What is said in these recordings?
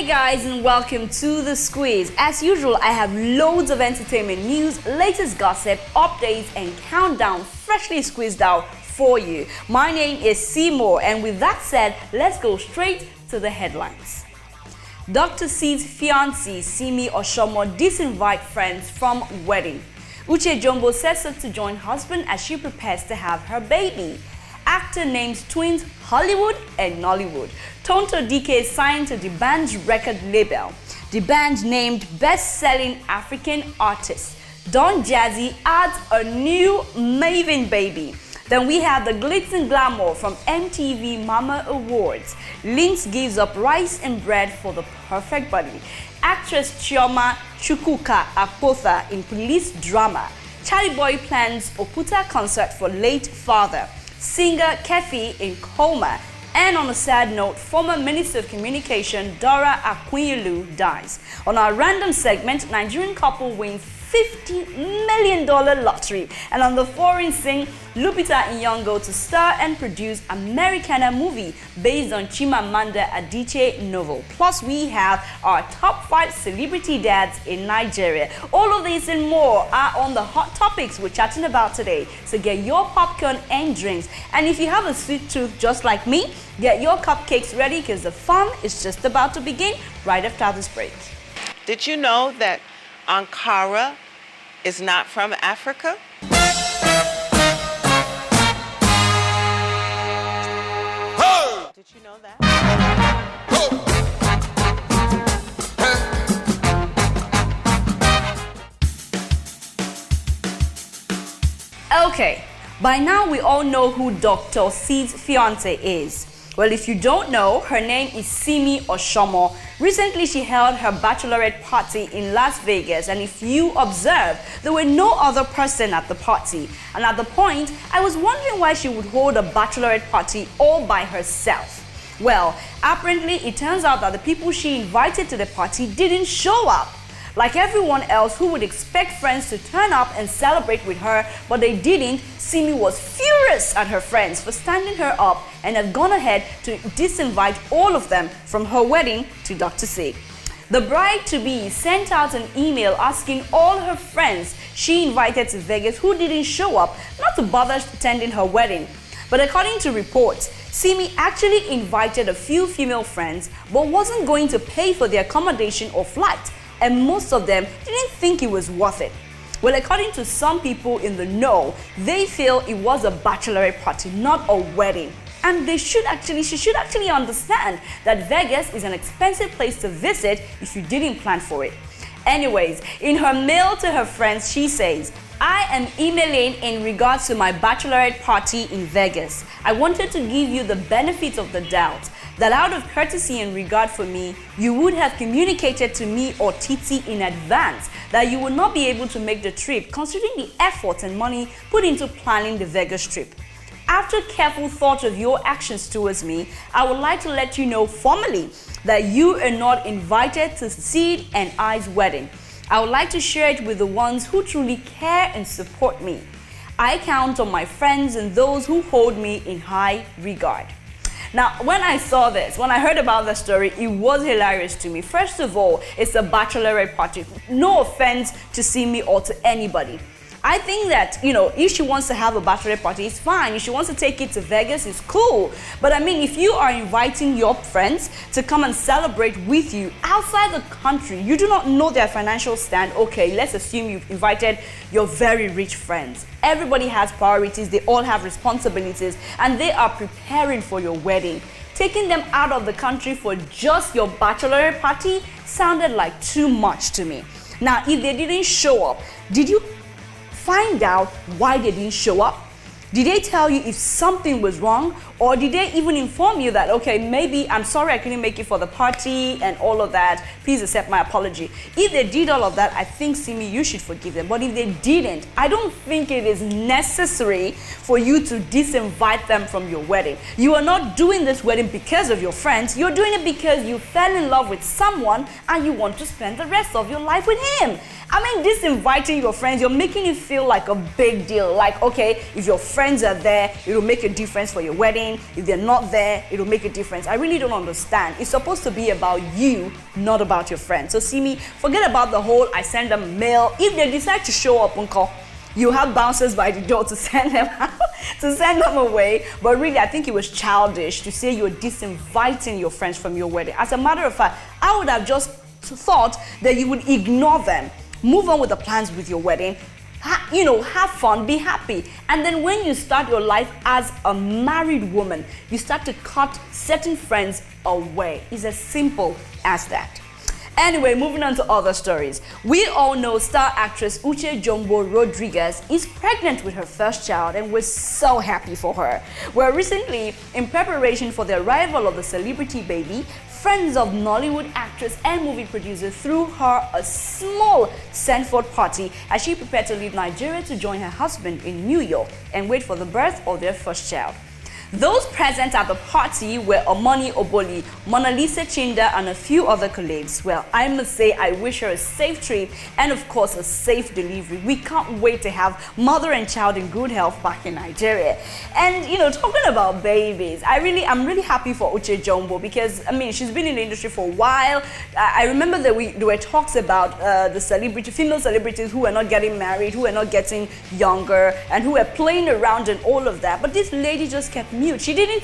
Hey guys, and welcome to The Squeeze. As usual, I have loads of entertainment news, latest gossip, updates, and countdown freshly squeezed out for you. My name is Seymour, and with that said, let's go straight to the headlines. Dr. C's fiancée, Simi Oshomo, disinvite friends from wedding. Uche Jumbo says so to join husband as she prepares to have her baby. Actor names twins Hollywood and Nollywood. Tonto Dikeh signed to the band's record label. The band named best-selling African artist. Don Jazzy adds a new Maven baby. Then we have the glitz and glamour from MTV Mama Awards. Lynx gives up rice and bread for the perfect buddy. Actress Chioma Chukwuka Akpotha in police drama. Charlie Boy plans Oputa concert for late father. Singer Kefi in coma. And on a sad note, former Minister of Communication Dora Akunyelu dies. On our random segment, Nigerian couple wins $50 million lottery. And on the foreign scene, Lupita Nyong'o to star and produce Americana movie based on Chimamanda Adichie novel. Plus, we have our top 5 celebrity dads in Nigeria. All of these and more are on the hot topics we're chatting about today. So get your popcorn and drinks. And if you have a sweet tooth just like me, get your cupcakes ready because the fun is just about to begin right after this break. Did you know that Ankara is not from Africa? Did you know that? Okay, by now we all know who Dr. C's fiancé is. Well, if you don't know, her name is Simi Oshomo. Recently, she held her bachelorette party in Las Vegas, and if you observe, there were no other person at the party. And at the point, I was wondering why she would hold a bachelorette party all by herself. Well, apparently, it turns out that the people she invited to the party didn't show up. Like everyone else who would expect friends to turn up and celebrate with her, but they didn't, Simi was furious at her friends for standing her up and had gone ahead to disinvite all of them from her wedding to Dr. C. The bride-to-be sent out an email asking all her friends she invited to Vegas who didn't show up not to bother attending her wedding. But according to reports, Simi actually invited a few female friends but wasn't going to pay for their accommodation or flight. And most of them didn't think it was worth it. Well, according to some people in the know, they feel it was a bachelorette party, not a wedding. And she should actually understand that Vegas is an expensive place to visit if you didn't plan for it. Anyways, in her mail to her friends, she says, I am emailing in regards to my bachelorette party in Vegas. I wanted to give you the benefit of the doubt that out of courtesy and regard for me, you would have communicated to me or Titi in advance that you would not be able to make the trip considering the effort and money put into planning the Vegas trip. After careful thought of your actions towards me, I would like to let you know formally that you are not invited to Sid and I's wedding. I would like to share it with the ones who truly care and support me. I count on my friends and those who hold me in high regard. Now, when I saw this, when I heard about the story, it was hilarious to me. First of all, it's a bachelorette party. No offense to Simi or to anybody. I think that, if she wants to have a bachelorette party, it's fine. If she wants to take it to Vegas, it's cool. But I mean, if you are inviting your friends to come and celebrate with you outside the country, you do not know their financial stand. Okay, let's assume you've invited your very rich friends. Everybody has priorities. They all have responsibilities, and they are preparing for your wedding. Taking them out of the country for just your bachelorette party sounded like too much to me. Now, if they didn't show up, did you find out why they didn't show up? Did they tell you if something was wrong? Or did they even inform you that, okay, maybe I'm sorry I couldn't make it for the party and all of that. Please accept my apology. If they did all of that, I think, Simi, you should forgive them. But if they didn't, I don't think it is necessary for you to disinvite them from your wedding. You are not doing this wedding because of your friends. You're doing it because you fell in love with someone and you want to spend the rest of your life with him. I mean, disinviting your friends, you're making it feel like a big deal. Like, okay, if your friend friends are there, it will make a difference for your wedding. If they're not there, it will make a difference. I really don't understand. It's supposed to be about you, not about your friends. So see me, forget about the whole I send them mail. If they decide to show up, uncle, you have bouncers by the door to send them out, to send them away. But really, I think it was childish to say you're disinviting your friends from your wedding. As a matter of fact, I would have just thought that you would ignore them, move on with the plans with your wedding, have fun, be happy. And then when you start your life as a married woman, you start to cut certain friends away. It's as simple as that. Anyway, moving on to other stories. We all know star actress Uche Jumbo Rodriguez is pregnant with her first child, and we're so happy for her. Well, recently, in preparation for the arrival of the celebrity baby, friends of Nollywood actress and movie producer threw her a small Sanford party as she prepared to leave Nigeria to join her husband in New York and wait for the birth of their first child. Those present at the party were Omoni Oboli, Mona Lisa Chinda, and a few other colleagues. Well, I must say I wish her a safe trip and of course a safe delivery. We can't wait to have mother and child in good health back in Nigeria. And talking about babies, I'm really happy for Uche Jumbo because she's been in the industry for a while. I remember that there were talks about the female celebrities who were not getting married, who were not getting younger, and who were playing around and all of that. But this lady just kept mute. She didn't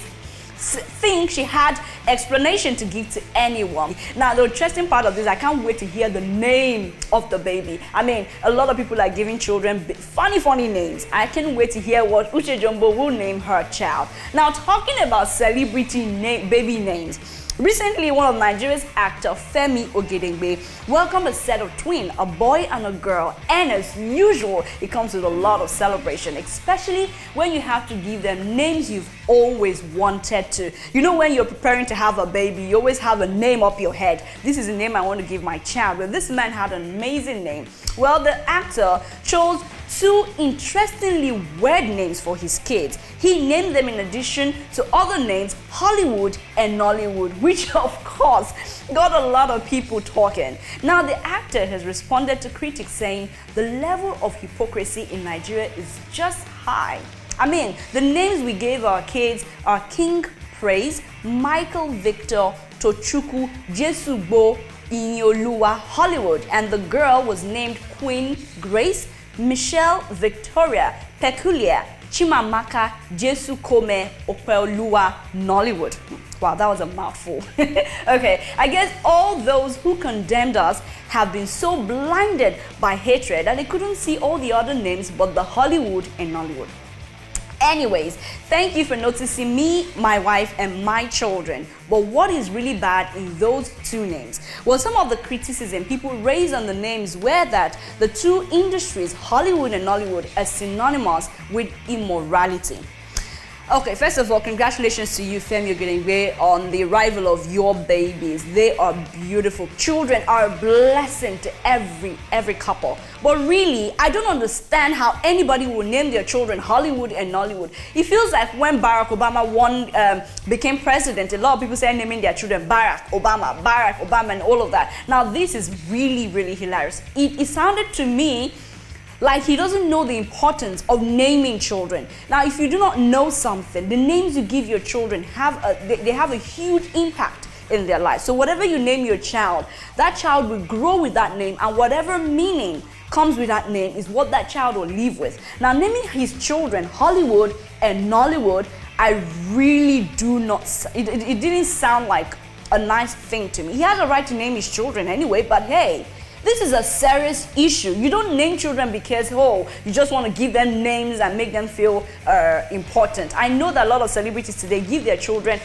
think she had explanation to give to anyone. Now, the interesting part of this, I can't wait to hear the name of the baby. A lot of people are giving children funny names. I can't wait to hear what Uche Jumbo will name her child. Now, talking about celebrity baby names, recently, one of Nigeria's actor, Femi Ogedengbe, welcomed a set of twins, a boy and a girl. And as usual, it comes with a lot of celebration, especially when you have to give them names you've always wanted to. When you're preparing to have a baby, you always have a name up your head. This is the name I want to give my child. But this man had an amazing name. Well, the actor chose two interestingly weird names for his kids. He named them in addition to other names, Hollywood and Nollywood, which of course got a lot of people talking. Now, the actor has responded to critics saying the level of hypocrisy in Nigeria is just high. The names we gave our kids are King Praise, Michael Victor, Tochukwu, Jesugbo, Inyoluwa, Hollywood, and the girl was named Queen Grace, Michelle Victoria, Peculiar, Chimamaka, Jesu Kome, Opeoluwa, Nollywood. Wow, that was a mouthful. Okay, I guess all those who condemned us have been so blinded by hatred that they couldn't see all the other names but the Hollywood and Nollywood. Anyways, thank you for noticing me, my wife, and my children. But what is really bad in those two names? Well, some of the criticism people raised on the names were that the two industries, Hollywood and Nollywood, are synonymous with immorality. Okay, first of all, congratulations to you, Femi Ogedengbe, on the arrival of your babies. They are beautiful. Children are a blessing to every couple. But really, I don't understand how anybody will name their children Hollywood and Nollywood. It feels like when Barack Obama became president, a lot of people started naming their children Barack Obama, and all of that. Now, this is really hilarious. It sounded to me like he doesn't know the importance of naming children. Now, if you do not know something, the names you give your children have a huge impact in their life. So whatever you name your child, that child will grow with that name, and whatever meaning comes with that name is what that child will live with. Now, naming his children Hollywood and Nollywood, I really do not, it didn't sound like a nice thing to me. He has a right to name his children anyway, but hey, this is a serious issue. You don't name children because, you just want to give them names and make them feel important. I know that a lot of celebrities today give their children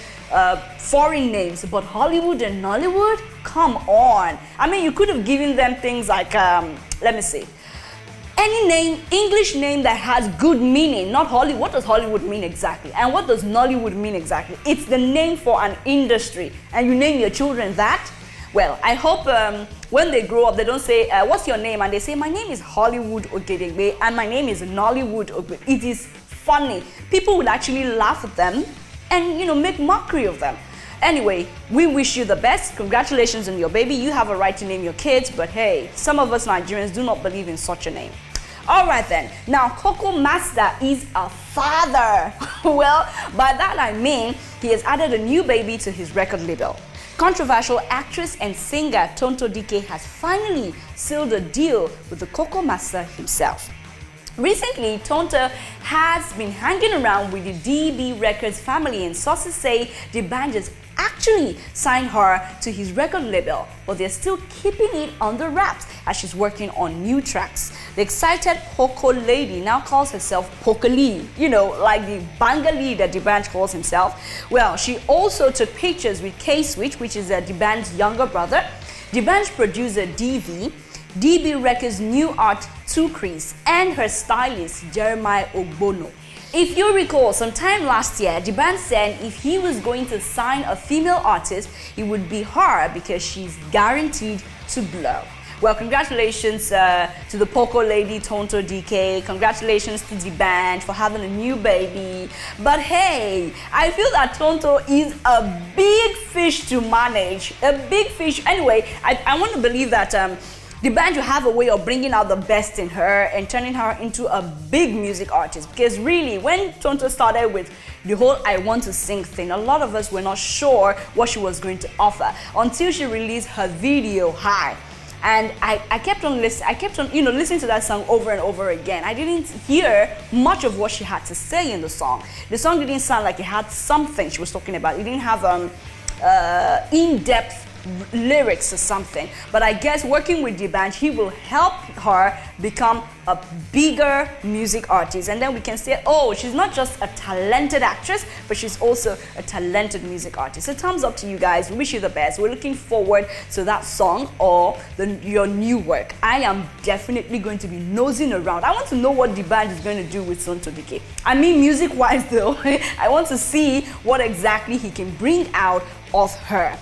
foreign names, but Hollywood and Nollywood? Come on. You could have given them things like, let me see, any name, English name that has good meaning, not Hollywood. What does Hollywood mean exactly? And what does Nollywood mean exactly? It's the name for an industry, and you name your children that? Well, I hope when they grow up, they don't say, what's your name? And they say, my name is Hollywood Ogedengbe, and my name is Nollywood Ogedengbe. It is funny. People will actually laugh at them and, make mockery of them. Anyway, we wish you the best. Congratulations on your baby. You have a right to name your kids, but hey, some of us Nigerians do not believe in such a name. All right then. Now, Coco Master is a father. Well, by that I mean he has added a new baby to his record label. Controversial actress and singer Tonto Dikeh has finally sealed a deal with the Coco Master himself. Recently, Tonto has been hanging around with the DB Records family, and sources say the band has actually signed her to his record label, but they're still keeping it under wraps as she's working on new tracks. The excited Poco lady now calls herself Pokali, you know, like the Bengali that the band calls himself. Well, she also took pictures with K-Switch, which is the band's younger brother, the band's producer DV, DB Records' new art 2 Chris, and her stylist Jeremiah Ogbono. If you recall, sometime last year, the band said if he was going to sign a female artist, it would be her because she's guaranteed to blow. Well, congratulations to the Poco lady, Tonto Dikeh. Congratulations to the band for having a new baby. But hey, I feel that Tonto is a big fish to manage. A big fish. Anyway, I want to believe that the band will have a way of bringing out the best in her and turning her into a big music artist. Because really, when Tonto started with the whole I want to sing thing, a lot of us were not sure what she was going to offer until she released her video Hi. And I kept on listening to that song over and over again. I didn't hear much of what she had to say in the song. The song didn't sound like it had something she was talking about. It didn't have in-depth lyrics or something. But I guess working with the band, he will help her become a bigger music artist. And then we can say, oh, she's not just a talented actress, but she's also a talented music artist. So thumbs up to you guys. We wish you the best. We're looking forward to that song or your new work. I am definitely going to be nosing around. I want to know what the band is going to do with Tonto Dikeh. I mean, music-wise though, I want to see what exactly he can bring out of her.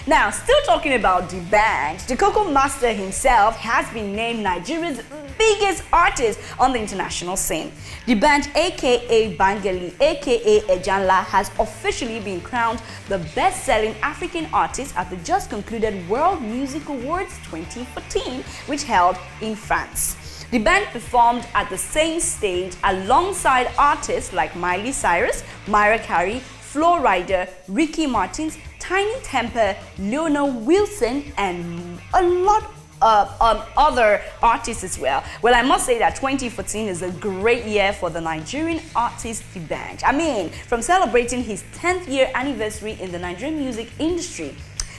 Now, still talking about the band, the Coco Master himself has been named Nigeria's biggest artist on the international scene. The band, aka Bengali, aka Ejanla, has officially been crowned the best-selling African artist at the just concluded World Music Awards 2014, which held in France. The band performed at the same stage alongside artists like Miley Cyrus, Mariah Carey, Flo Rida, Ricky Martin, Tiny Temper, Leona Wilson, and a lot of other artists as well. Well, I must say that 2014 is a great year for the Nigerian artist The Band. I mean, from celebrating his 10th year anniversary in the Nigerian music industry,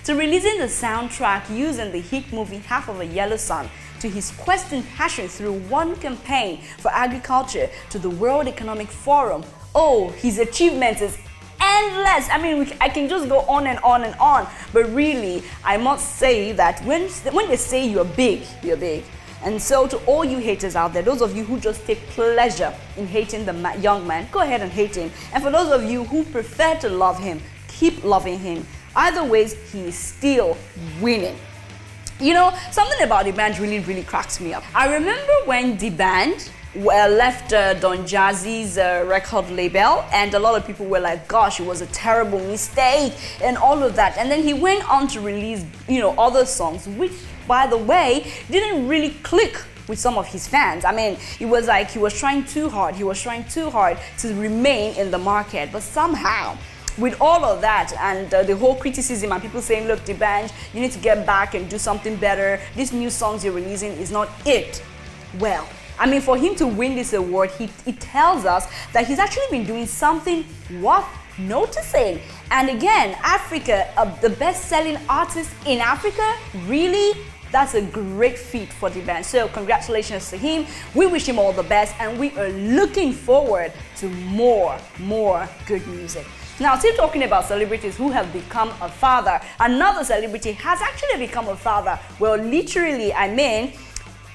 to releasing the soundtrack using the hit movie Half of a Yellow Sun, to his quest and passion through one campaign for agriculture, to the World Economic Forum. Oh, his achievements is endless. I mean, I can just go on and on and on. But really, I must say that when they say you're big, you're big. And so to all you haters out there, those of you who just take pleasure in hating the young man, go ahead and hate him. And for those of you who prefer to love him, keep loving him. Either ways, he is still winning. You know, something about the band really, really cracks me up. I remember when the band left Don Jazzy's record label, and a lot of people were like, gosh, it was a terrible mistake and all of that. And then he went on to release, other songs, which, by the way, didn't really click with some of his fans. I mean, it was like he was trying too hard. He was trying too hard to remain in the market, but somehow, with all of that and the whole criticism and people saying, look, the band, you need to get back and do something better. These new songs you're releasing is not it. Well, I mean, for him to win this award, it tells us that he's actually been doing something worth noticing. And again, Africa, the best-selling artist in Africa, really? That's a great feat for the band. So congratulations to him. We wish him all the best, and we are looking forward to more good music. Now, still talking about celebrities who have become a father, another celebrity has actually become a father. Well, literally, I mean,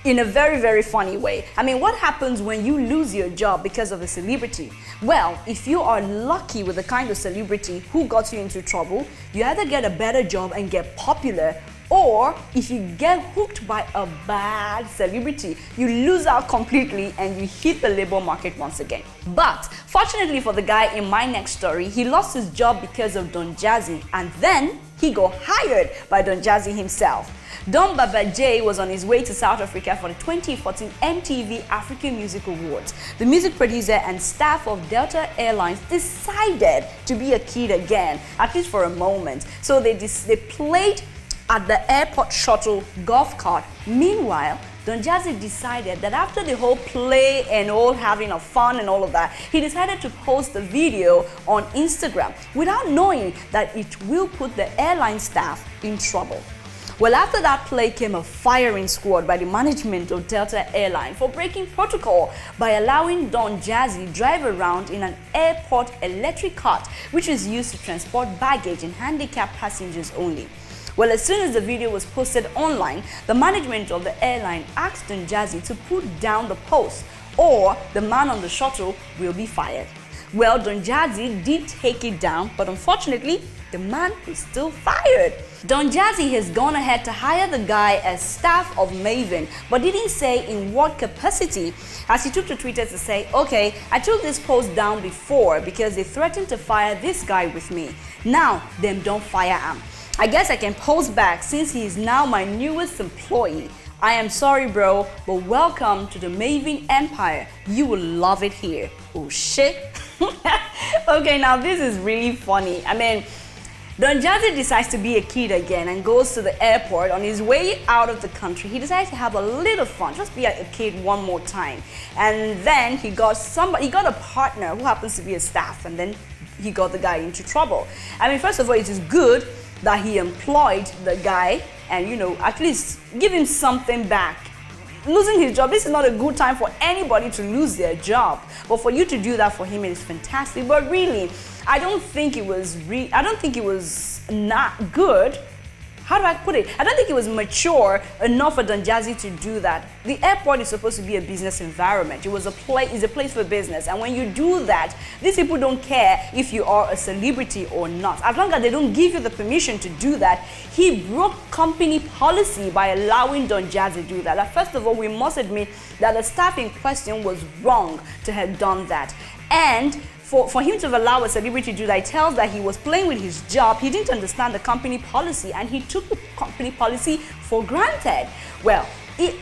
in a very, very funny way. I mean, what happens when you lose your job because of a celebrity? Well, if you are lucky with the kind of celebrity who got you into trouble, you either get a better job and get popular, Or if you get hooked by a bad celebrity, you lose out completely and you hit the labor market once again. But fortunately for the guy in my next story, he lost his job because of Don Jazzy, and then he got hired by Don Jazzy himself. Don Baba J was on his way to South Africa for the 2014 MTV African Music Awards. The music producer and staff of Delta Airlines decided to be a kid again, at least for a moment. So they played at the airport shuttle golf cart. Meanwhile, Don Jazzy decided that after the whole play and all having a fun and all of that, he decided to post the video on Instagram without knowing that it will put the airline staff in trouble. Well, after that play came a firing squad by the management of Delta Airlines for breaking protocol by allowing Don Jazzy drive around in an airport electric cart, which is used to transport baggage and handicapped passengers only. Well, as soon as the video was posted online, the management of the airline asked Don Jazzy to put down the post or the man on the shuttle will be fired. Well, Don Jazzy did take it down, but unfortunately, the man is still fired. Don Jazzy has gone ahead to hire the guy as staff of Maven, but didn't say in what capacity, as he took to Twitter to say, okay, I took this post down before because they threatened to fire this guy with me. Now, them don't fire him. I guess I can post back since he is now my newest employee. I am sorry, bro, but welcome to the Maven Empire. You will love it here. Oh shit. Okay, now this is really funny. I mean, Don Jazzy decides to be a kid again and goes to the airport. On his way out of the country, he decides to have a little fun, just be a kid one more time. And then he got a partner who happens to be a staff, and then he got the guy into trouble. I mean, first of all, it is good that he employed the guy and, you know, at least give him something back. Losing his job, this is not a good time for anybody to lose their job. But for you to do that for him, it is fantastic. But really, I don't think it was not good. How do I put it? I don't think it was mature enough for Don Jazzy to do that. The airport is supposed to be a business environment. It's a place for business. And when you do that, these people don't care if you are a celebrity or not. As long as they don't give you the permission to do that, he broke company policy by allowing Don Jazzy to do that. Like, first of all, we must admit that the staff in question was wrong to have done that. And for him to allow a celebrity to do that, it tells that he was playing with his job. He didn't understand the company policy and he took the company policy for granted. Well,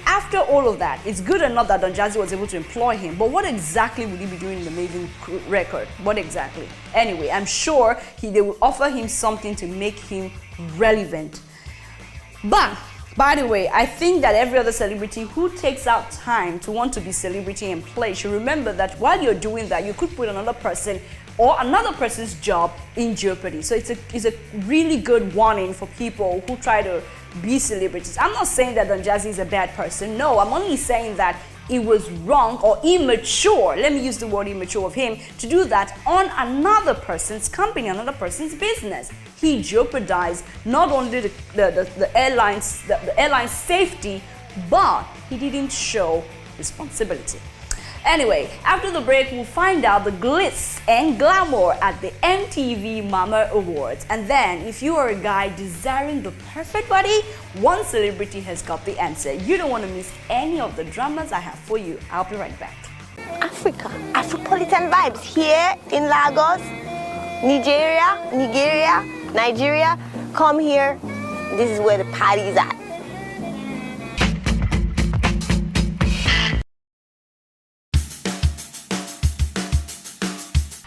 after all of that, it's good enough that Don Jazzy was able to employ him, but what exactly would he be doing in the Maven record? What exactly? Anyway, I'm sure they will offer him something to make him relevant. But by the way, I think that every other celebrity who takes out time to want to be celebrity and play should remember that while you're doing that, you could put another person or another person's job in jeopardy. So it's a really good warning for people who try to be celebrities. I'm not saying that Don Jazzy is a bad person. No, I'm only saying that it was wrong or immature, let me use the word immature of him, to do that on another person's company, another person's business. He jeopardized not only the airline's safety, but he didn't show responsibility. Anyway, after the break, we'll find out the glitz and glamour at the MTV Mama Awards. And then, if you are a guy desiring the perfect body, one celebrity has got the answer. You don't want to miss any of the dramas I have for you. I'll be right back. Africa, Afropolitan vibes here in Lagos, Nigeria. Come here. This is where the party is at.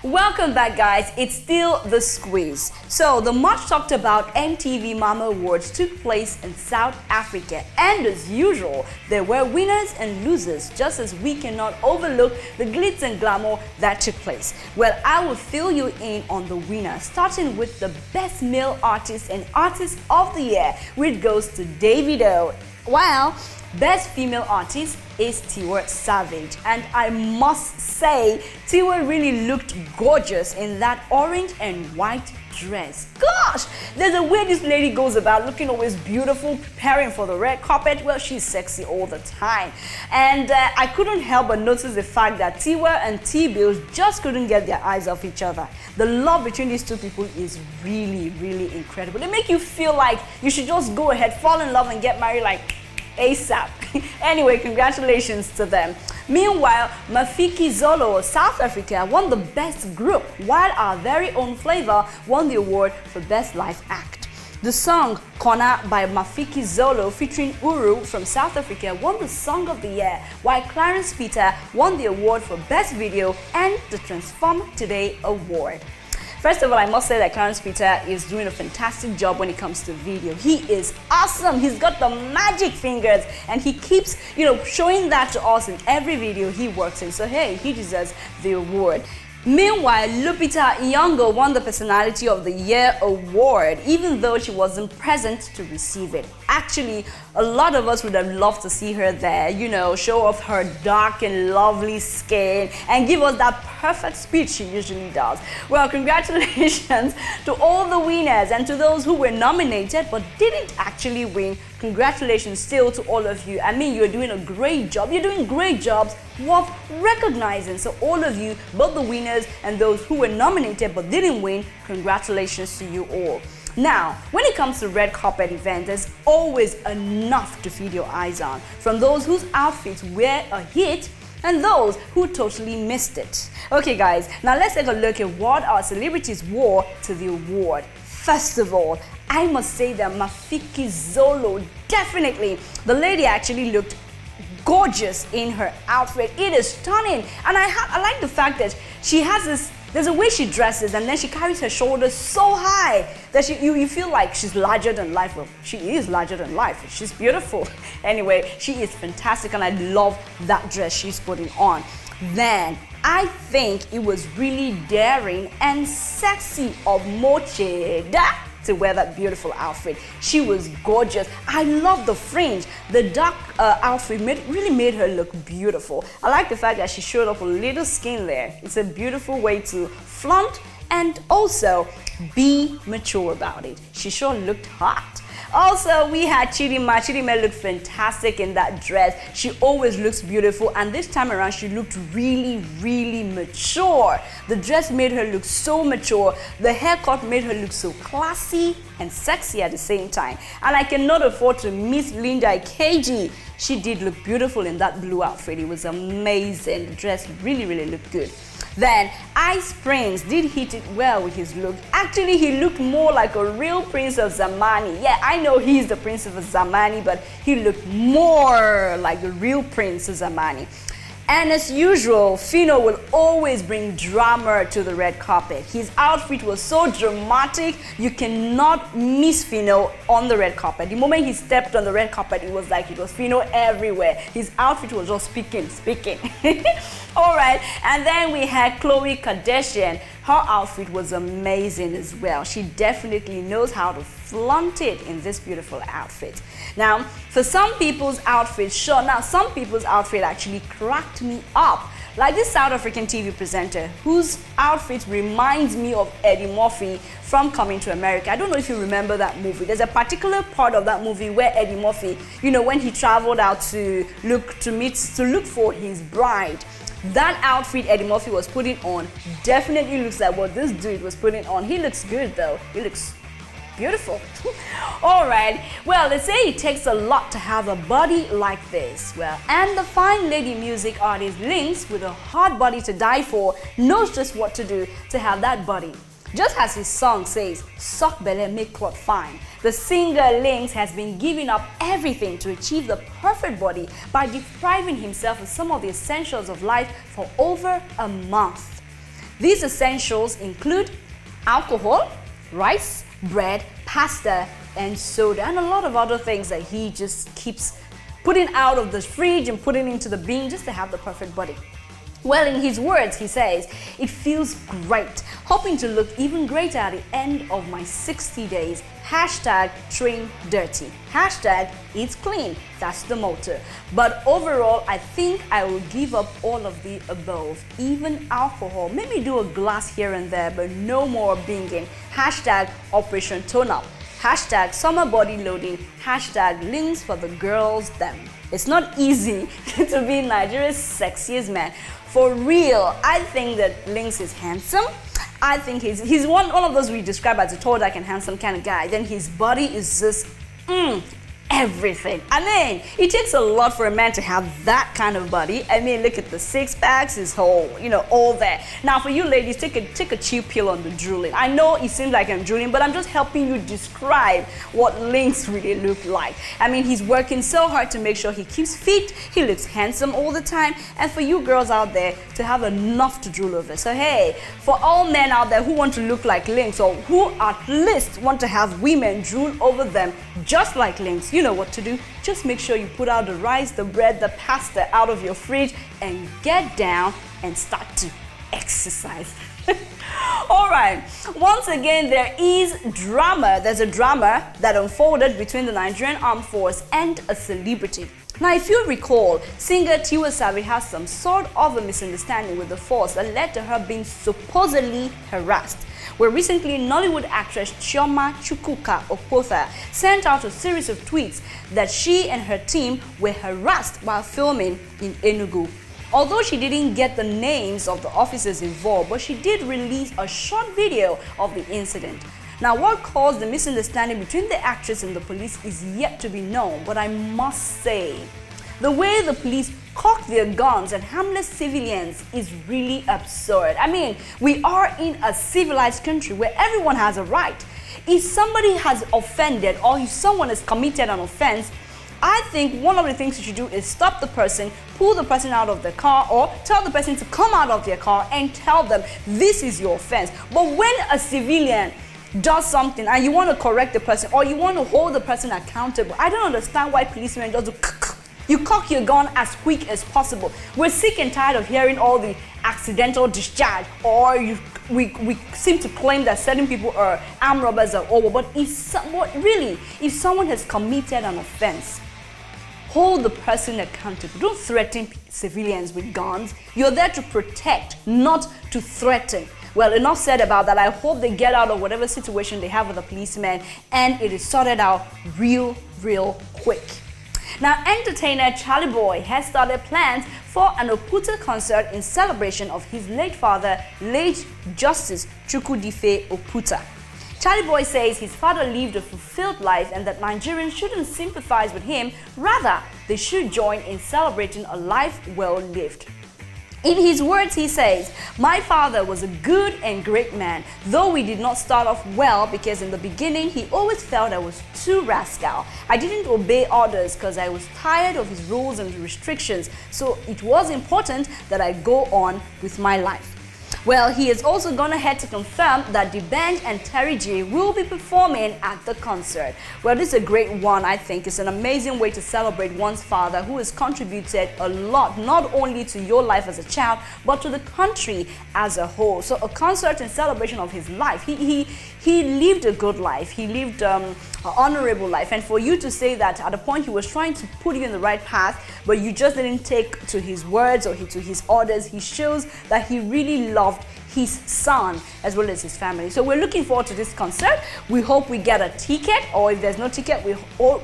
Welcome back, guys. It's still The Squeeze. So the much talked about MTV Mama Awards took place in South Africa, and as usual, there were winners and losers, just as we cannot overlook the glitz and glamour that took place. Well, I will fill you in on the winner, starting with the best male artist and artist of the year, which goes to Davido. Well, Best female artist is Tiwa Savage, and I must say Tiwa really looked gorgeous in that orange and white dress. Gosh, there's a way this lady goes about looking always beautiful, preparing for the red carpet. Well, she's sexy all the time. And I couldn't help but notice the fact that Tiwa and T-Bills just couldn't get their eyes off each other. The love between these two people is really, really incredible. They make you feel like you should just go ahead, fall in love and get married like ASAP. Anyway, congratulations to them. Meanwhile, Mafiki Zolo of South Africa won the best group, while our very own Flavor won the award for best live act. The song Kona by Mafiki Zolo featuring Uru from South Africa won the Song of the Year, while Clarence Peter won the award for best video and the Transform Today award. First of all, I must say that Clarence Peter is doing a fantastic job when it comes to video. He is awesome. He's got the magic fingers and he keeps, showing that to us in every video he works in. So hey, he deserves the award. Meanwhile, Lupita Nyong'o won the Personality of the Year award, even though she wasn't present to receive it. Actually, a lot of us would have loved to see her there, show off her dark and lovely skin and give us that perfect speech she usually does. Well, congratulations to all the winners and to those who were nominated but didn't actually win. Congratulations still to all of you. I mean, you're doing a great job. You're doing great jobs worth recognizing. So all of you, both the winners and those who were nominated but didn't win, congratulations to you all. Now, when it comes to red carpet events, there's always enough to feed your eyes on, from those whose outfits were a hit and those who totally missed it. Okay guys, now let's take a look at what our celebrities wore to the award. First of all, I must say that Mafiki Zolo, definitely, the lady actually looked gorgeous in her outfit. It is stunning, and I like the fact that she has there's a way she dresses and then she carries her shoulders so high that you feel like she's larger than life. Well, she is larger than life. She's beautiful. Anyway, she is fantastic and I love that dress she's putting on. Then, I think it was really daring and sexy of Mocheda to wear that beautiful outfit. She was gorgeous. I love the fringe. The dark outfit really made her look beautiful. I like the fact that she showed off a little skin there. It's a beautiful way to flaunt and also be mature about it. She sure looked hot. Also, we had Chidima. Chidima looked fantastic in that dress. She always looks beautiful, and this time around she looked really, really mature. The dress made her look so mature. The haircut made her look so classy and sexy at the same time. And I cannot afford to miss Linda KG. She did look beautiful in that blue outfit. It was amazing. The dress really, really looked good. Then, Ice Prince did hit it well with his look. Actually, he looked more like a real Prince of Zamani. Yeah, I know he's the Prince of Zamani, but he looked more like the real Prince of Zamani. And as usual, Fino will always bring drama to the red carpet. His outfit was so dramatic, you cannot miss Fino on the red carpet. The moment he stepped on the red carpet, it was like it was Fino everywhere. His outfit was just speaking. All right, and then we had Khloe Kardashian. Her outfit was amazing as well. She definitely knows how to flaunt it in this beautiful outfit. Now, for some people's outfits, some people's outfit actually cracked me up. Like this South African TV presenter whose outfit reminds me of Eddie Murphy from Coming to America. I don't know if you remember that movie. There's a particular part of that movie where Eddie Murphy, when he traveled out to look for his bride. That outfit Eddie Murphy was putting on definitely looks like what this dude was putting on. He looks good though. He looks beautiful. All right. Well, they say it takes a lot to have a body like this. Well, and the fine lady music artist Lynx, with a hot body to die for, knows just what to do to have that body. Just as his song says, "Suck belly, make cloth fine." The singer Lynx has been giving up everything to achieve the perfect body by depriving himself of some of the essentials of life for over a month. These essentials include alcohol, rice, bread, pasta, and soda, and a lot of other things that he just keeps putting out of the fridge and putting into the bin just to have the perfect body. Well, in his words, he says, "It feels great. hoping to look even greater at the end of my 60 days. Hashtag train dirty. Hashtag eat clean. That's the motto. But overall, I think I will give up all of the above, even alcohol. Maybe do a glass here and there, but no more binging. Hashtag Operation Tone Up. Hashtag summer body loading. Hashtag links for the girls them. It's not easy to be Nigeria's sexiest man. For real, I think that Links is handsome. I think he's one of those we describe as a tall, dark, and handsome kind of guy. Then his body is just everything. I mean, it takes a lot for a man to have that kind of body. I mean, look at the six packs, his whole, all that. Now, for you ladies, take a cheap pill on the drooling. I know it seems like I'm drooling, but I'm just helping you describe what Links really look like. I mean, he's working so hard to make sure he keeps fit, he looks handsome all the time, and for you girls out there to have enough to drool over. So hey, for all men out there who want to look like Links, or who at least want to have women drool over them just like Links, you know what to do. Just make sure you put out the rice, the bread, the pasta out of your fridge and get down and start to exercise. All right, once again, there is drama. There's a drama that unfolded between the Nigerian Armed Force and a celebrity. Now, if you recall, singer Tiwa Savage has some sort of a misunderstanding with the force that led to her being supposedly harassed, where recently Nollywood actress Chioma Chukwuka Okpotha sent out a series of tweets that she and her team were harassed while filming in Enugu. Although she didn't get the names of the officers involved, but she did release a short video of the incident. Now, what caused the misunderstanding between the actress and the police is yet to be known, but I must say, the way the police cock their guns at harmless civilians is really absurd. I mean, we are in a civilized country where everyone has a right. If somebody has offended or if someone has committed an offense, I think one of the things you should do is stop the person, pull the person out of the car, or tell the person to come out of their car and tell them this is your offense. But when a civilian does something and you want to correct the person or you want to hold the person accountable, I don't understand why policemen just do you cock your gun as quick as possible. We're sick and tired of hearing all the accidental discharge, or we seem to claim that certain people are armed robbers or over. But if someone has committed an offense, hold the person accountable. Don't threaten civilians with guns. You're there to protect, not to threaten. Well, enough said about that. I hope they get out of whatever situation they have with the policeman and it is sorted out real quick. Now, entertainer Charlie Boy has started plans for an Oputa concert in celebration of his late father, late Justice Chukwudife Oputa. Charlie Boy says his father lived a fulfilled life and that Nigerians shouldn't sympathize with him, rather they should join in celebrating a life well lived. In his words, he says, "My father was a good and great man, though we did not start off well because in the beginning he always felt I was too rascal. I didn't obey orders because I was tired of his rules and restrictions, so it was important that I go on with my life." Well, he has also gone ahead to confirm that the band and Terry J will be performing at the concert. Well, this is a great one, I think. It's an amazing way to celebrate one's father who has contributed a lot, not only to your life as a child, but to the country as a whole. So a concert in celebration of his life. He lived a good life. He lived an honorable life. And for you to say that at a point he was trying to put you in the right path, but you just didn't take to his words or to his orders, he shows that he really loved his son as well as his family. So we're looking forward to this concert. We hope we get a ticket, or if there's no ticket, we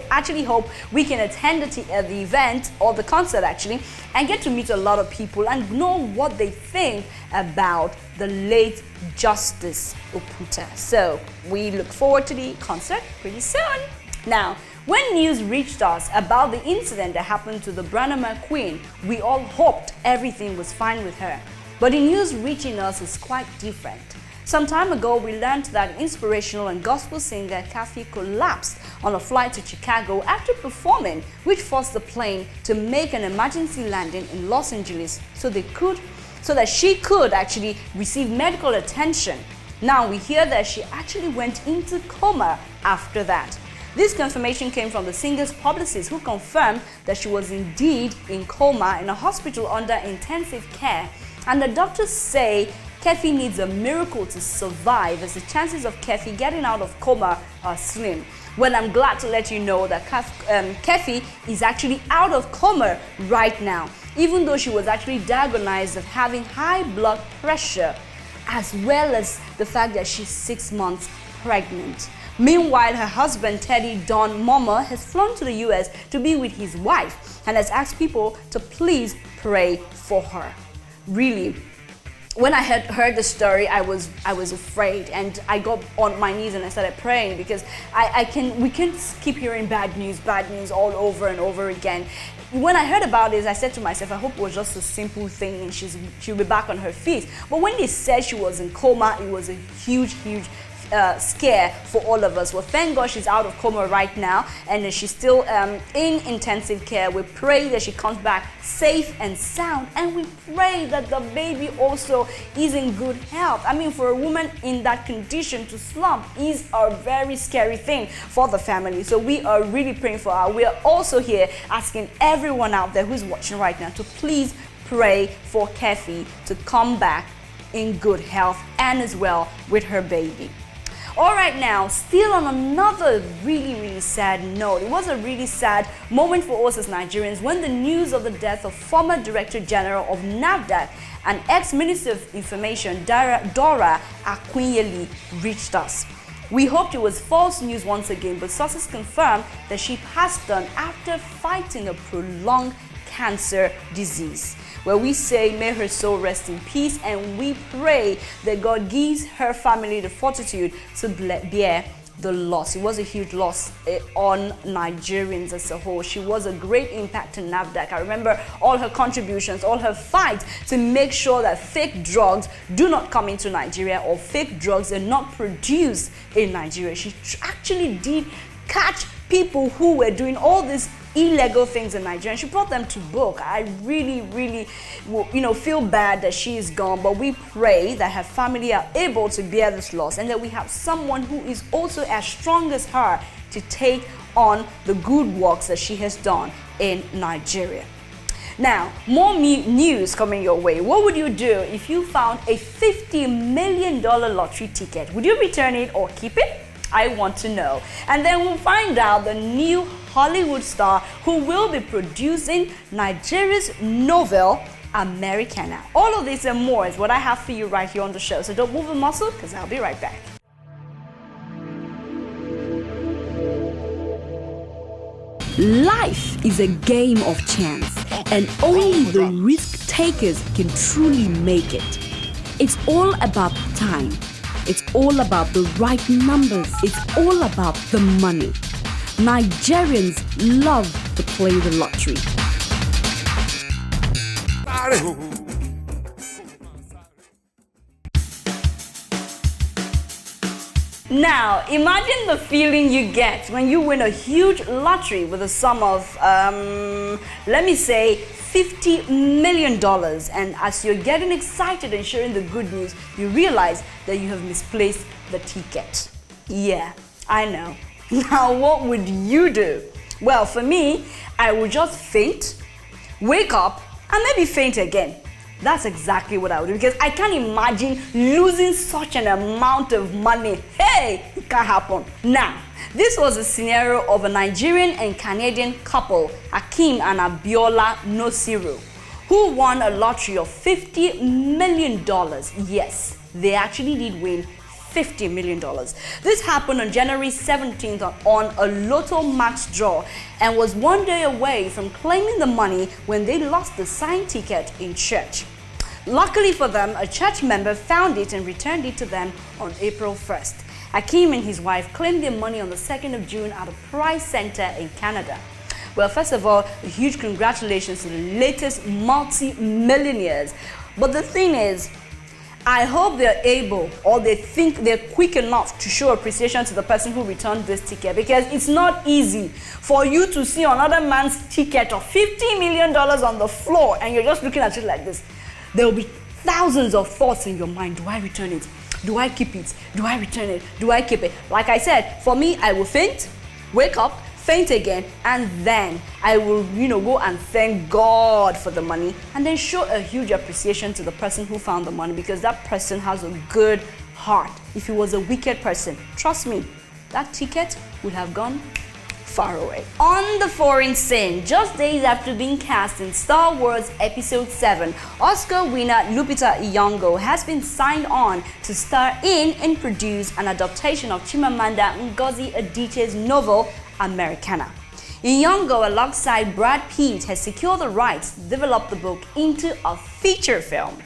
actually hope we can attend the event or the concert actually and get to meet a lot of people and know what they think about the late Justice Oputa. So we look forward to the concert pretty soon. Now, when news reached us about the incident that happened to the Branama Queen, we all hoped everything was fine with her. But the news reaching us is quite different. Some time ago, we learned that inspirational and gospel singer Kathy collapsed on a flight to Chicago after performing, which forced the plane to make an emergency landing in Los Angeles so that she could actually receive medical attention. Now we hear that she actually went into coma after that. This confirmation came from the singer's publicist, who confirmed that she was indeed in coma in a hospital under intensive care. And the doctors say Kefi needs a miracle to survive, as the chances of Kefi getting out of coma are slim. Well, I'm glad to let you know that Kefi is actually out of coma right now, even though she was actually diagnosed of having high blood pressure, as well as the fact that she's 6 months pregnant. Meanwhile, her husband, Teddy Don Momo, has flown to the US to be with his wife and has asked people to please pray for her. Really, when I heard the story, I was afraid, and I got on my knees and I started praying, because we can't keep hearing bad news all over and over again. When I heard about this, I said to myself, I hope it was just a simple thing and she'll be back on her feet. But when they said she was in coma, it was a huge scare for all of us. Well, thank God she's out of coma right now, and she's still in intensive care. We pray that she comes back safe and sound, and we pray that the baby also is in good health. I mean, for a woman in that condition to slump is a very scary thing for the family. So we are really praying for her. We are also here asking everyone out there who's watching right now to please pray for Kefi to come back in good health, and as well with her baby. All right, now, still on another really sad note, it was a really sad moment for us as Nigerians when the news of the death of former Director General of NAFDAC and ex-Minister of Information, Dora Akunyili, reached us. We hoped it was false news once again, but sources confirmed that she passed on after fighting a prolonged cancer disease. Where we say, may her soul rest in peace, and we pray that God gives her family the fortitude to bear the loss. It was a huge loss on Nigerians as a whole. She was a great impact to NAFDAC. I remember all her contributions, all her fights to make sure that fake drugs do not come into Nigeria, or fake drugs are not produced in Nigeria. She actually did catch people who were doing all these illegal things in Nigeria, and she brought them to book. I really feel bad that she is gone, but we pray that her family are able to bear this loss, and that we have someone who is also as strong as her to take on the good works that she has done in Nigeria. Now, more news coming your way. What would you do if you found a $50 million lottery ticket? Would you return it or keep it? I want to know. And then we'll find out the new Hollywood star who will be producing Nigeria's novel, Americana. All of this and more is what I have for you right here on the show. So don't move a muscle, because I'll be right back. Life is a game of chance, and only the risk takers can truly make it. It's all about time. It's all about the right numbers. It's all about the money. Nigerians love to play the lottery. Now, imagine the feeling you get when you win a huge lottery with a sum of, let me say, $50 million, and as you're getting excited and sharing the good news, you realize that you have misplaced the ticket. Yeah, I know. Now, what would you do? Well, for me, I would just faint, wake up, and maybe faint again. That's exactly what I would do, because I can't imagine losing such an amount of money. Hey, it can't happen. Now, this was a scenario of a Nigerian and Canadian couple, Hakeem and Abiola Nosiru, who won a lottery of $50 million. Yes, they actually did win $50 million. This happened on January 17th on a Lotto Max draw, and was 1 day away from claiming the money when they lost the signed ticket in church. Luckily for them, a church member found it and returned it to them on April 1st. Hakeem and his wife claimed their money on the 2nd of June at a prize center in Canada. Well, first of all, a huge congratulations to the latest multi-millionaires. But the thing is, I hope they're able, or they think they're quick enough to show appreciation to the person who returned this ticket, because it's not easy for you to see another man's ticket of $50 million on the floor and you're just looking at it like this. There will be thousands of thoughts in your mind. Do I return it? Do I keep it? Do I return it? Do I keep it? Like I said, for me, I will faint, wake up, faint again, and then I will, go and thank God for the money, and then show a huge appreciation to the person who found the money, because that person has a good heart. If he was a wicked person, trust me, that ticket would have gone far away. On the foreign scene, just days after being cast in Star Wars Episode 7, Oscar winner Lupita Nyong'o has been signed on to star in and produce an adaptation of Chimamanda Ngozi Adichie's novel Americana. Nyong'o, alongside Brad Pitt, has secured the rights to develop the book into a feature film.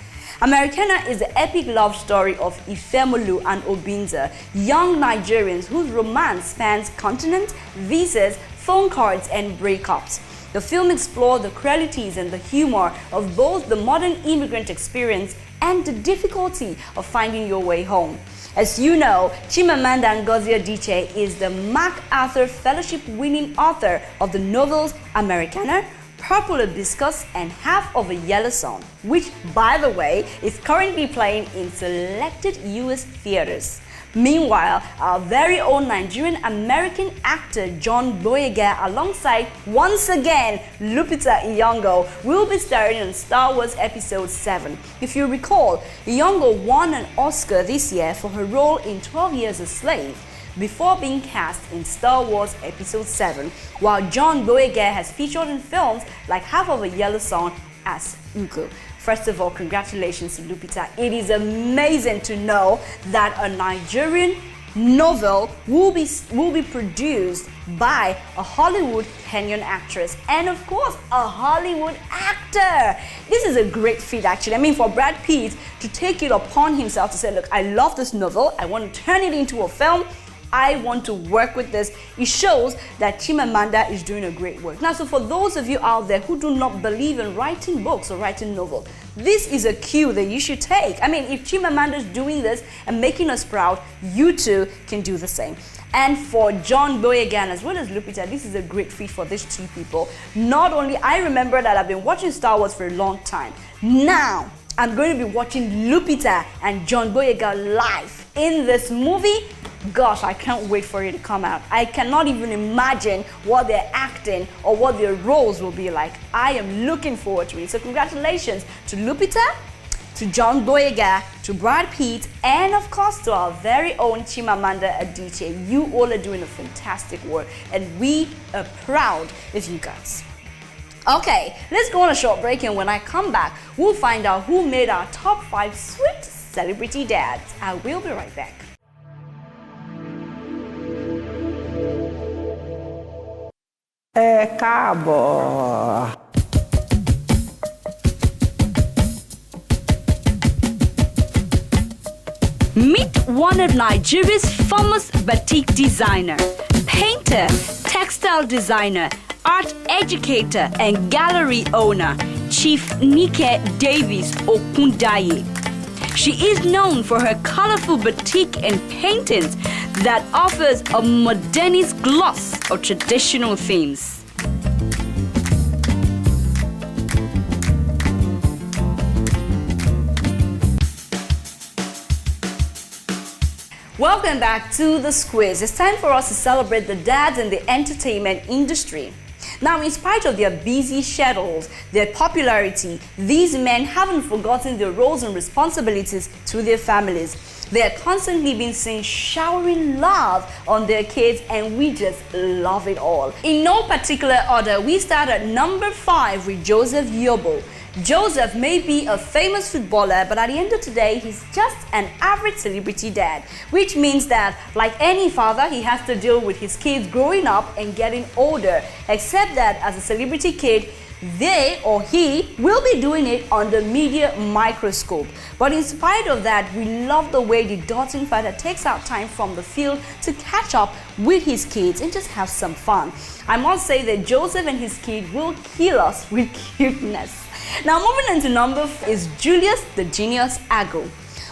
Americana is the epic love story of Ifemolu and Obinza, young Nigerians whose romance spans continents, visas, phone cards, and breakups. The film explores the cruelties and the humor of both the modern immigrant experience and the difficulty of finding your way home. As you know, Chimamanda Ngozi Adichie is the MacArthur Fellowship-winning author of the novels Americana, Purple Hibiscus, and Half of a Yellow Sun, which, by the way, is currently playing in selected US theaters. Meanwhile, our very own Nigerian-American actor John Boyega, alongside, once again, Lupita Nyong'o, will be starring in Star Wars Episode 7. If you recall, Nyong'o won an Oscar this year for her role in 12 Years a Slave, before being cast in Star Wars Episode 7, while John Boyega has featured in films like Half of a Yellow Sun as Ugo. First of all, congratulations to Lupita. It is amazing to know that a Nigerian novel will be produced by a Hollywood Kenyan actress and, of course, a Hollywood actor. This is a great feat, actually. I mean, for Brad Pitt to take it upon himself to say, look, I love this novel, I want to turn it into a film, I want to work with this. It shows that Chimamanda is doing a great work. Now, so for those of you out there who do not believe in writing books or writing novels, this is a cue that you should take. I mean, if Chimamanda is doing this and making us proud, you too can do the same. And for John Boyega as well as Lupita, this is a great feat for these two people. Not only, I remember that I've been watching Star Wars for a long time. Now, I'm going to be watching Lupita and John Boyega live in this movie. Gosh, I can't wait for it to come out. I cannot even imagine what their acting or what their roles will be like. I am looking forward to it. So congratulations to Lupita, to John Boyega, to Brad Pitt, and of course to our very own Chimamanda Adichie. You all are doing a fantastic work, and we are proud of you guys. Okay, let's go on a short break, and when I come back, we'll find out who made our top 5 sweet celebrity dads. I will be right back. Káàbọ̀. Meet one of Nigeria's famous batik designer, painter, textile designer, art educator, and gallery owner, Chief Dikeh Davis Okundaye. She is known for her colorful batik and paintings that offers a modernist gloss of traditional themes. Welcome back to The Squiz. It's time for us to celebrate the dads in the entertainment industry. Now, in spite of their busy schedules, their popularity, these men haven't forgotten their roles and responsibilities to their families. They are constantly being seen showering love on their kids, and we just love it all. In no particular order, we start at number 5 with Joseph Yobo. Joseph may be a famous footballer, but at the end of the day, he's just an average celebrity dad, which means that, like any father, he has to deal with his kids growing up and getting older, except that as a celebrity kid, they or he will be doing it under media microscope. But in spite of that, we love the way the doting father takes out time from the field to catch up with his kids and just have some fun. I must say that Joseph and his kid will kill us with cuteness. Now, moving on to number 4 is Julius the Genius Ago.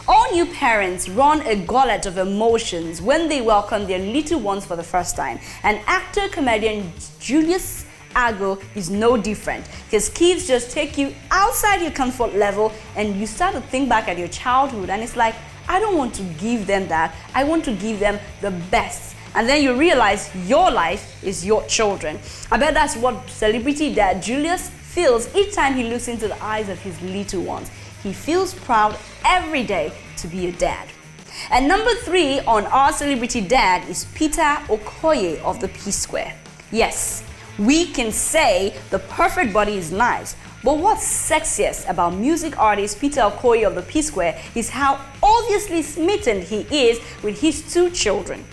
All new parents run a gauntlet of emotions when they welcome their little ones for the first time. And actor-comedian Julius Ago is no different. His kids just take you outside your comfort level, and you start to think back at your childhood, and it's like, I don't want to give them that. I want to give them the best. and then you realize your life is your children. I bet that's what celebrity dad Julius feels each time he looks into the eyes of his little ones. He feels proud every day to be a dad. And number 3 on our celebrity dad is Peter Okoye of the P-Square. Yes, we can say the perfect body is nice, but what's sexiest about music artist Peter Okoye of the P-Square is how obviously smitten he is with his 2 children.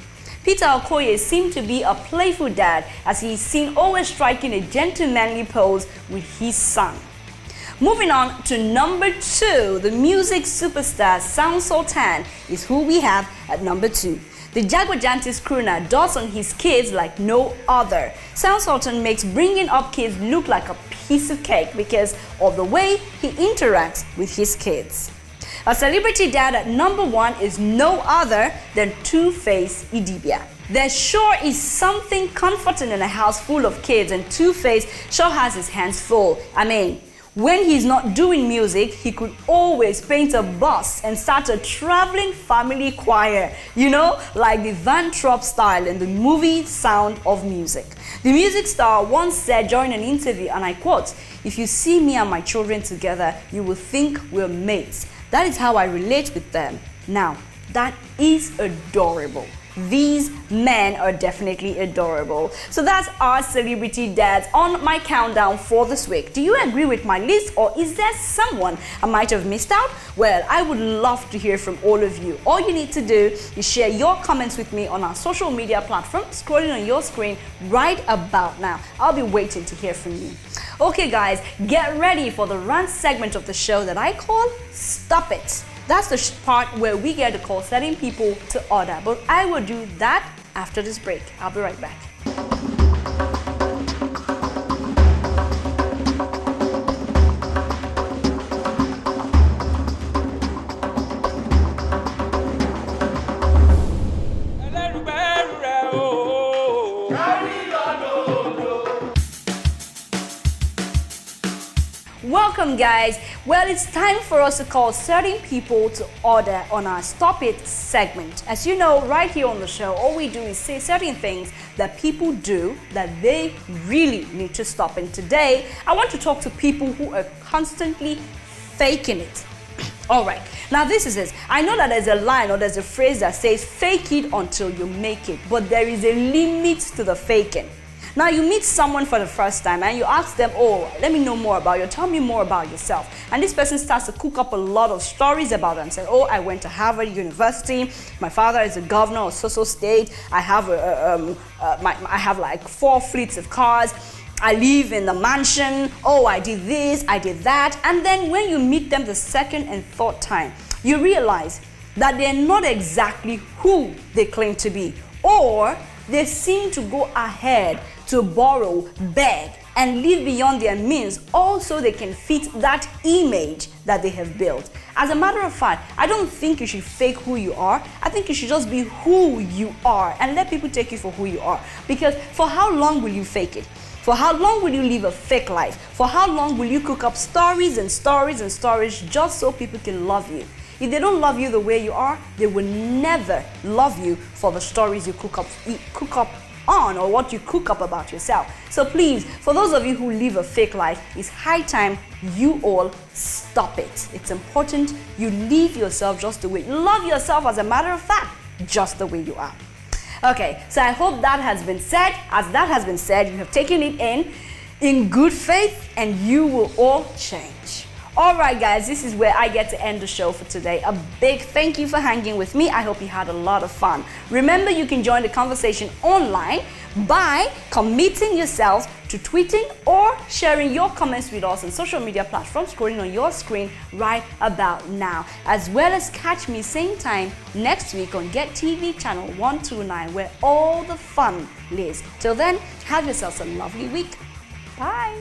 Peter Okoye seemed to be a playful dad, as he is seen always striking a gentlemanly pose with his son. Moving on to number 2, the music superstar Sound Sultan is who we have at number 2. The Jaguar-Jantis crooner dotes on his kids like no other. Sound Sultan makes bringing up kids look like a piece of cake because of the way he interacts with his kids. A celebrity dad at number 1 is no other than Two-Face Idibia. There sure is something comforting in a house full of kids, and Two-Face sure has his hands full. I mean, when he's not doing music, he could always paint a bus and start a traveling family choir, you know, like the Van Trop style in the movie Sound of Music. The music star once said during an interview, and I quote, "If you see me and my children together, you will think we're mates. That is how I relate with them." Now, that is adorable. These men are definitely adorable. So that's our celebrity dads on my countdown for this week. Do you agree with my list, or is there someone I might have missed out? Well, I would love to hear from all of you. All you need to do is share your comments with me on our social media platforms, scrolling on your screen right about now. I'll be waiting to hear from you. Okay guys, get ready for the rant segment of the show that I call Stop It. That's the part where we get to call certain people to order, but I will do that after this break. I'll be right back. Welcome guys. Well, it's time for us to call certain people to order on our Stop It segment. As you know, right here on the show, all we do is say certain things that people do that they really need to stop. And today, I want to talk to people who are constantly faking it. All right, now this is it. I know that there's a line or there's a phrase that says fake it until you make it, but there is a limit to the faking. Now you meet someone for the first time and you ask them, "Oh, let me know more about you, tell me more about yourself." And this person starts to cook up a lot of stories about them. Say, "Oh, I went to Harvard University, my father is a governor of so state, I have I have like 4 fleets of cars, I live in the mansion, oh, I did this, I did that." And then when you meet them the second and third time, you realize that they're not exactly who they claim to be, or they seem to go ahead to borrow, beg, and live beyond their means, also they can fit that image that they have built. As a matter of fact, I don't think you should fake who you are. I think you should just be who you are and let people take you for who you are. Because for how long will you fake it? For how long will you live a fake life? For how long will you cook up stories and stories and stories just so people can love you? If they don't love you the way you are, they will never love you for the stories you cook up on, or what you cook up about yourself. So please, for those of you who live a fake life, it's high time you all stop it. It's important you live yourself just the way you love yourself, as a matter of fact, just the way you are. Okay, so I hope that has been said. As that has been said, you have taken it in good faith, and you will all change. All right, guys, this is where I get to end the show for today. A big thank you for hanging with me. I hope you had a lot of fun. Remember, you can join the conversation online by committing yourselves to tweeting or sharing your comments with us on social media platforms scrolling on your screen right about now. As well as catch me same time next week on GETTV channel 129, where all the fun lives. Till then, have yourselves a lovely week. Bye.